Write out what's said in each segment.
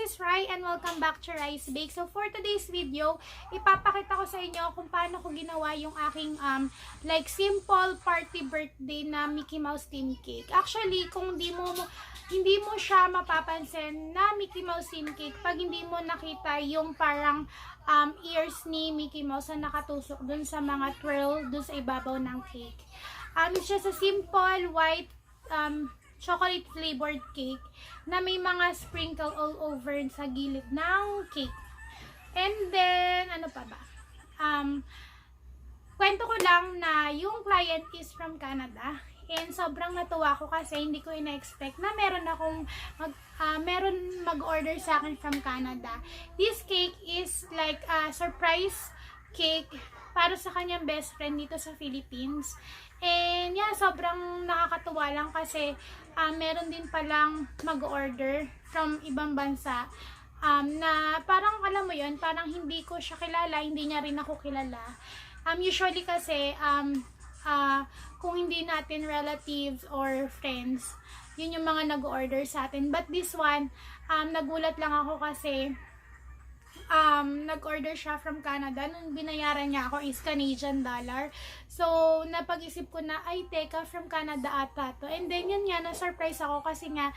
is Rhye and welcome back to Rhye's Bake. So for today's video, ipapakita ko sa inyo kung paano ko ginawa yung aking like simple party birthday na Mickey Mouse theme cake. Actually, kung hindi mo siya mapapansin na Mickey Mouse theme cake pag hindi mo nakita yung parang ears ni Mickey Mouse na nakatusok dun sa mga twirl dun sa ibabaw ng cake. It's just a simple white chocolate flavored cake na may mga sprinkle all over sa gilid ng cake. And then, ano pa ba? Kwento ko lang na yung client is from Canada. And sobrang natuwa ko kasi hindi ko ina-expect na meron mag-order sa akin from Canada. This cake is like a surprise cake para sa kanyang best friend dito sa Philippines. And yeah, sobrang nakakatuwa lang kasi meron din palang mag-order from ibang bansa na parang alam mo yun, parang hindi ko siya kilala, hindi niya rin ako kilala. Usually kasi kung hindi natin relatives or friends, yun yung mga nag-order sa atin. But this one, nagulat lang ako kasi nag-order siya from Canada. Nung binayaran niya ako is Canadian dollar. So, napag-isip ko na, ay, teka, from Canada ata to. And then, yun nga, na-surprise ako kasi nga,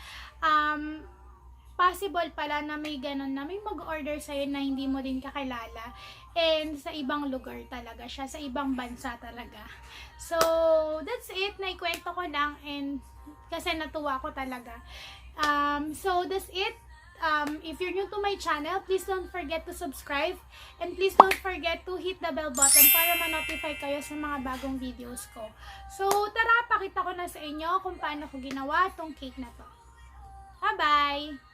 possible pala na may ganun na may mag-order sa'yo na hindi mo din kakilala. And sa ibang lugar talaga siya, sa ibang bansa talaga. So, that's it. Naikwento ko lang and kasi natuwa ko talaga. So, that's it. If you're new to my channel, please don't forget to subscribe and please don't forget to hit the bell button para ma-notify kayo sa mga bagong videos ko. So, tara, pakita ko na sa inyo kung paano ko ginawa tong cake na to. Bye-bye!